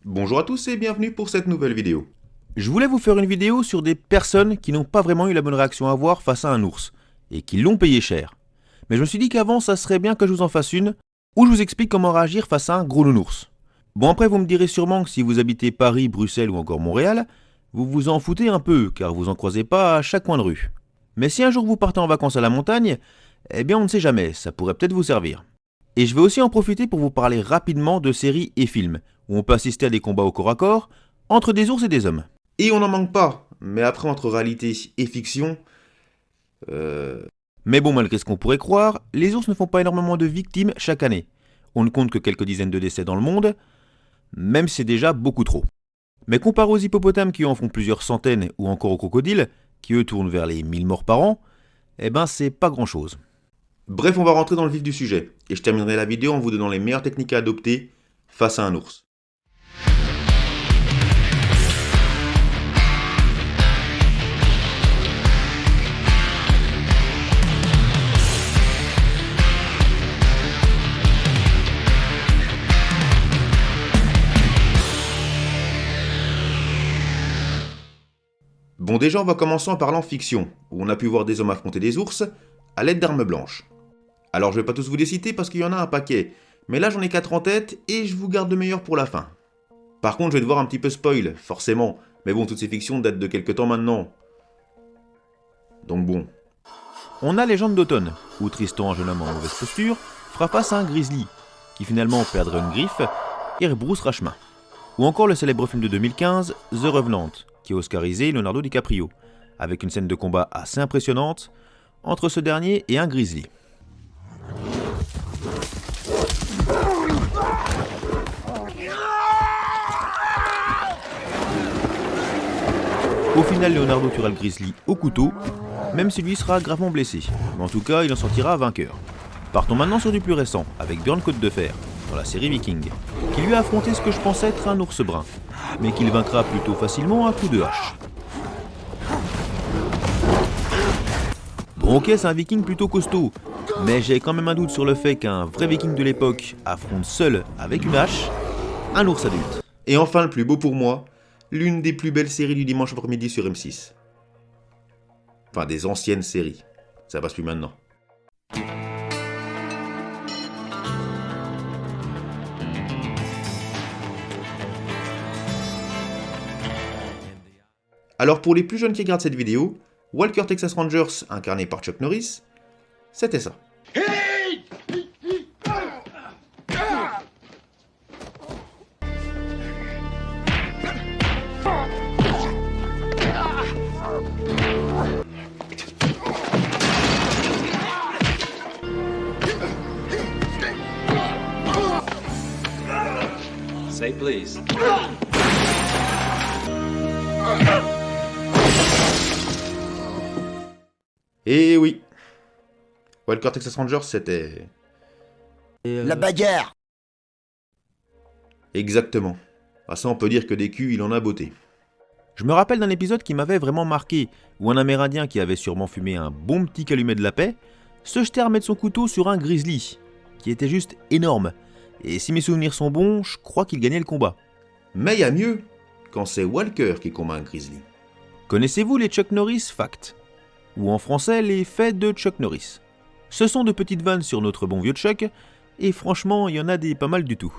Bonjour à tous et bienvenue pour cette nouvelle vidéo. Je voulais vous faire une vidéo sur des personnes qui n'ont pas vraiment eu la bonne réaction à avoir face à un ours, et qui l'ont payé cher. Mais je me suis dit qu'avant, ça serait bien que je vous en fasse une, où je vous explique comment réagir face à un gros nounours. Bon, après vous me direz sûrement que si vous habitez Paris, Bruxelles ou encore Montréal, vous vous en foutez un peu, car vous en croisez pas à chaque coin de rue. Mais si un jour vous partez en vacances à la montagne, eh bien on ne sait jamais, ça pourrait peut-être vous servir. Et je vais aussi en profiter pour vous parler rapidement de séries et films, où on peut assister à des combats au corps à corps, entre des ours et des hommes. Et on n'en manque pas, mais après entre réalité et fiction, Mais bon, malgré ce qu'on pourrait croire, les ours ne font pas énormément de victimes chaque année. On ne compte que quelques dizaines de décès dans le monde, même si c'est déjà beaucoup trop. Mais comparé aux hippopotames qui en font plusieurs centaines, ou encore aux crocodiles, qui eux tournent vers les 1000 morts par an, eh ben c'est pas grand chose. bref on va rentrer dans le vif du sujet, et je terminerai la vidéo en vous donnant les meilleures techniques à adopter face à un ours. Bon déjà on va commencer en parlant fiction, où on a pu voir des hommes affronter des ours à l'aide d'armes blanches. Alors je vais pas tous vous les citer parce qu'il y en a un paquet, mais là j'en ai 4 en tête et je vous garde le meilleur pour la fin. Par contre je vais devoir un petit peu spoil, forcément, mais bon toutes ces fictions datent de quelques temps maintenant. Donc bon. On a Légende d'automne, où Tristan, un jeune homme en mauvaise posture, fera face à un grizzly, qui finalement perdra une griffe et rebroussera chemin. Ou encore le célèbre film de 2015, The Revenant, qui a oscarisé Leonardo DiCaprio, avec une scène de combat assez impressionnante entre ce dernier et un grizzly. Au final, Leonardo tuera le grizzly au couteau, même si lui sera gravement blessé, mais en tout cas, il en sortira vainqueur. Partons maintenant sur du plus récent, avec Björn Côte de Fer, dans la série Viking, qui lui a affronté ce que je pensais être un ours brun, mais qu'il vaincra plutôt facilement à coup de hache. Bon ok, c'est un viking plutôt costaud, mais j'ai quand même un doute sur le fait qu'un vrai viking de l'époque affronte seul avec une hache un ours adulte. Et enfin le plus beau pour moi, l'une des plus belles séries du dimanche après-midi sur M6. Enfin des anciennes séries, ça passe plus maintenant. Alors pour les plus jeunes qui regardent cette vidéo, Walker Texas Rangers, incarné par Chuck Norris, c'était ça. Say please. Et oui, Walker Texas Rangers c'était... La bagarre. Exactement. Ah ça on peut dire que des culs il en a beauté. Je me rappelle d'un épisode qui m'avait vraiment marqué, où un Amérindien qui avait sûrement fumé un bon petit calumet de la paix, se jetait à remettre son couteau sur un grizzly, qui était juste énorme, et si mes souvenirs sont bons, je crois qu'il gagnait le combat. Mais y a mieux, quand c'est Walker qui combat un grizzly. Connaissez-vous les Chuck Norris Facts ? Ou en français, les faits de Chuck Norris. Ce sont de petites vannes sur notre bon vieux Chuck, et franchement, il y en a des pas mal du tout.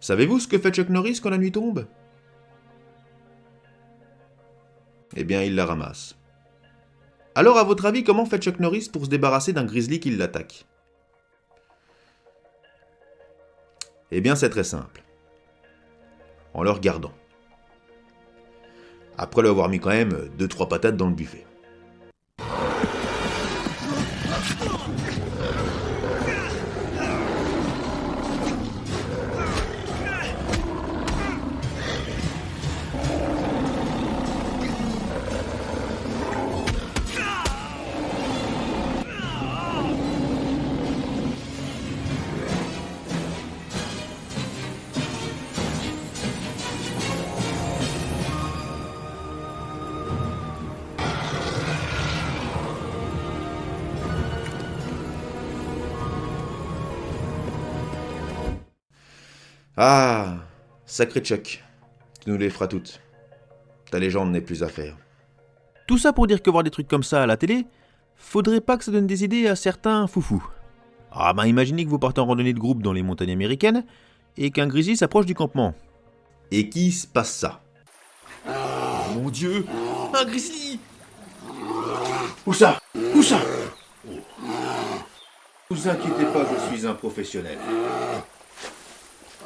Savez-vous ce que fait Chuck Norris quand la nuit tombe ? Eh bien, il la ramasse. Alors, à votre avis, comment fait Chuck Norris pour se débarrasser d'un grizzly qui l'attaque ? Eh bien, c'est très simple. En le regardant. Après lui avoir mis quand même 2-3 patates dans le buffet. Ah, Sacré Chuck, tu nous les feras toutes. Ta légende n'est plus à faire. Tout ça pour dire que voir des trucs comme ça à la télé, faudrait pas que ça donne des idées à certains foufous. Ah ben imaginez que vous partez en randonnée de groupe dans les montagnes américaines et qu'un grizzly s'approche du campement. Et qui se passe ça? Mon Dieu, un grizzly! Où ça? Où ça? Vous inquiétez pas, je suis un professionnel.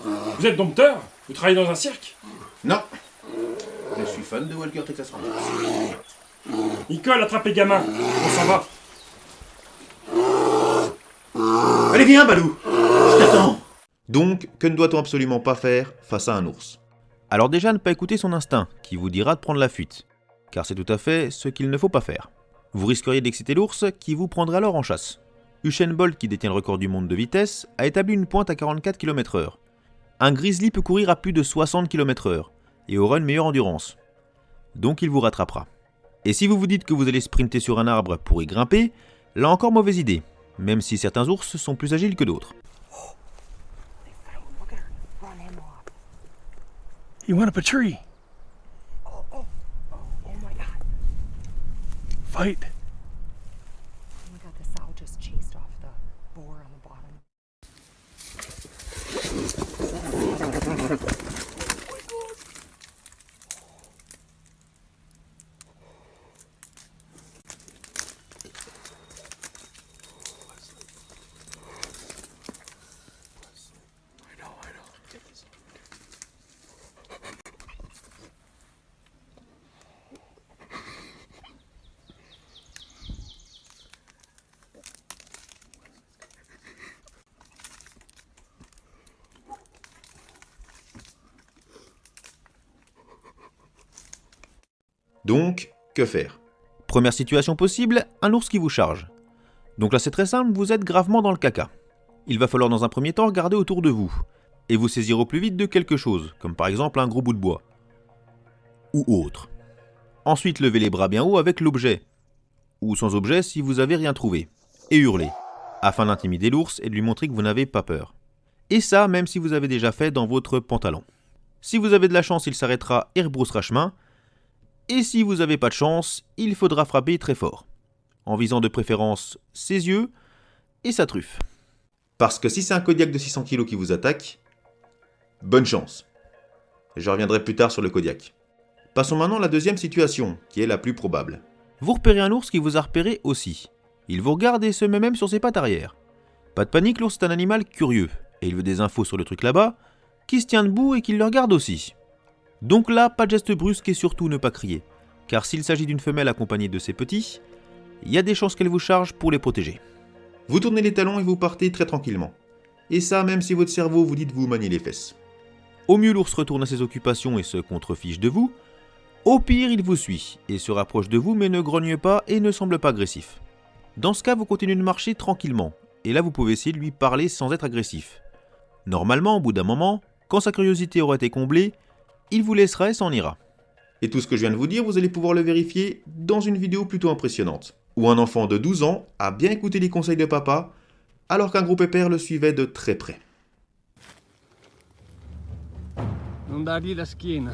Vous êtes dompteur? Vous travaillez dans un cirque? Non, je suis fan de Walker Texas Ranger. Nicole, attrapez gamin. On s'en va. Allez viens Balou, je t'attends. Donc, que ne doit-on absolument pas faire face à un ours? Alors déjà ne pas écouter son instinct, qui vous dira de prendre la fuite, car c'est tout à fait ce qu'il ne faut pas faire. Vous risqueriez d'exciter l'ours, qui vous prendrait alors en chasse. Usain Bolt, qui détient le record du monde de vitesse, a établi une pointe à 44 km/h. Un grizzly peut courir à plus de 60 km/h, et aura une meilleure endurance. Donc il vous rattrapera. Et si vous vous dites que vous allez sprinter sur un arbre pour y grimper, là encore mauvaise idée, même si certains ours sont plus agiles que d'autres. You went up a tree. Oh my god. Fight. Oh my god, the sow just chased off the boar on the bottom. Donc, que faire? Première situation possible, un ours qui vous charge. Donc là c'est très simple, vous êtes gravement dans le caca. Il va falloir dans un premier temps regarder autour de vous, et vous saisir au plus vite de quelque chose, comme par exemple un gros bout de bois. Ou autre. Ensuite levez les bras bien haut avec l'objet, ou sans objet si vous avez rien trouvé, et hurlez, afin d'intimider l'ours et de lui montrer que vous n'avez pas peur. Et ça même si vous avez déjà fait dans votre pantalon. Si vous avez de la chance, il s'arrêtera et rebroussera chemin, et si vous n'avez pas de chance, il faudra frapper très fort, en visant de préférence ses yeux et sa truffe. Parce que si c'est un Kodiak de 600 kg qui vous attaque, bonne chance. Je reviendrai plus tard sur le Kodiak. Passons maintenant à la deuxième situation, qui est la plus probable. Vous repérez un ours qui vous a repéré aussi. Il vous regarde et se met même sur ses pattes arrière. Pas de panique, l'ours est un animal curieux, et il veut des infos sur le truc là-bas, qui se tient debout et qui le regarde aussi. Donc là, pas de geste brusque et surtout ne pas crier, car s'il s'agit d'une femelle accompagnée de ses petits, il y a des chances qu'elle vous charge pour les protéger. Vous tournez les talons et vous partez très tranquillement. Et ça même si votre cerveau vous dit de vous manier les fesses. Au mieux, l'ours retourne à ses occupations et se contrefiche de vous. Au pire, il vous suit et se rapproche de vous mais ne grogne pas et ne semble pas agressif. Dans ce cas, vous continuez de marcher tranquillement, et là vous pouvez essayer de lui parler sans être agressif. Normalement, au bout d'un moment, quand sa curiosité aura été comblée, il vous laissera et s'en ira. Et tout ce que je viens de vous dire, vous allez pouvoir le vérifier dans une vidéo plutôt impressionnante, où un enfant de 12 ans a bien écouté les conseils de papa, alors qu'un gros pépère le suivait de très près. Non dargli la schiena.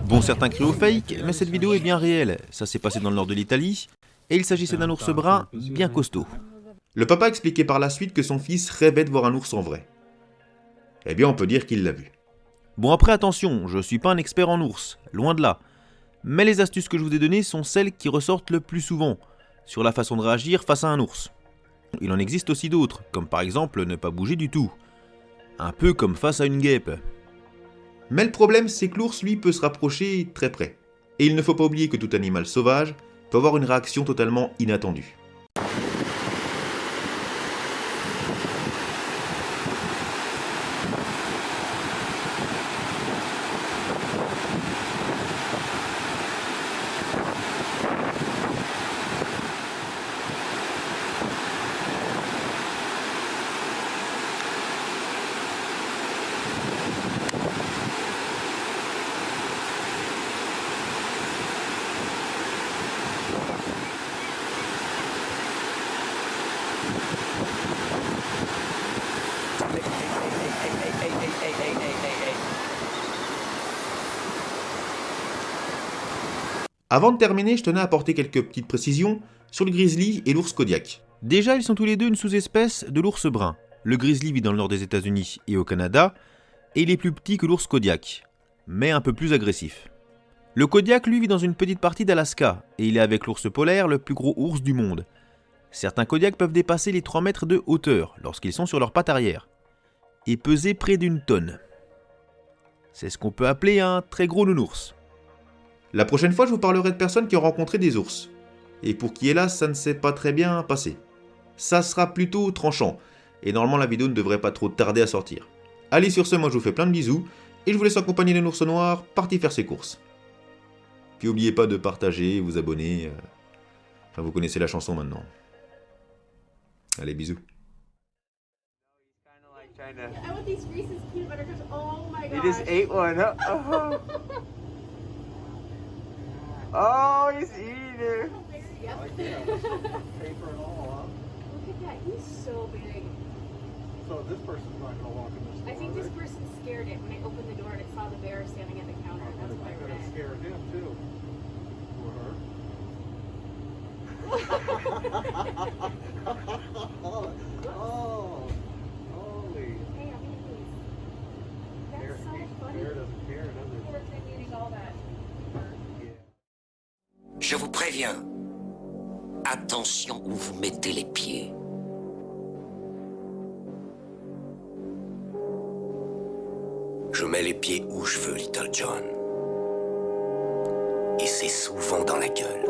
Bon, certains crient au fake, mais cette vidéo est bien réelle. Ça s'est passé dans le nord de l'Italie, et il s'agissait d'un ours brun bien costaud. Le papa expliquait par la suite que son fils rêvait de voir un ours en vrai. Eh bien, on peut dire qu'il l'a vu. Bon après attention, je suis pas un expert en ours, loin de là. Mais les astuces que je vous ai données sont celles qui ressortent le plus souvent, sur la façon de réagir face à un ours. Il en existe aussi d'autres, comme par exemple ne pas bouger du tout. Un peu comme face à une guêpe. Mais le problème, c'est que l'ours, lui, peut se rapprocher très près. Et il ne faut pas oublier que tout animal sauvage peut avoir une réaction totalement inattendue. Avant de terminer, je tenais à apporter quelques petites précisions sur le grizzly et l'ours Kodiak. Déjà, ils sont tous les deux une sous-espèce de l'ours brun. Le grizzly vit dans le nord des États-Unis et au Canada, et il est plus petit que l'ours Kodiak, mais un peu plus agressif. Le Kodiak, lui, vit dans une petite partie d'Alaska, et il est avec l'ours polaire le plus gros ours du monde. Certains Kodiaks peuvent dépasser les 3 mètres de hauteur lorsqu'ils sont sur leurs pattes arrière, et peser près d'1 tonne. C'est ce qu'on peut appeler un très gros nounours. La prochaine fois, je vous parlerai de personnes qui ont rencontré des ours, et pour qui hélas ça ne s'est pas très bien passé. Ça sera plutôt tranchant, et normalement la vidéo ne devrait pas trop tarder à sortir. Allez, sur ce, moi je vous fais plein de bisous, et je vous laisse accompagner d'un ours noir parti faire ses courses. Puis n'oubliez pas de partager, vous abonner, enfin vous connaissez la chanson maintenant. Allez, bisous. I want these Reese's peanut butter cups. Oh my He god. just ate one. Oh, oh he's eating it. Paper and all, huh? Look at that. He's so big. So this person's not going to walk in this door. I think this person scared it when I opened the door and it saw the bear standing at the counter. That's what I Could have read. scared him too. Or her. Oh, holy. Hey, I'm eating these. That's so funny. Bear doesn't care, does it? Poor thing eating all that. Je vous préviens, attention où vous mettez les pieds. Je mets les pieds où je veux, Little John. Et c'est souvent dans la gueule.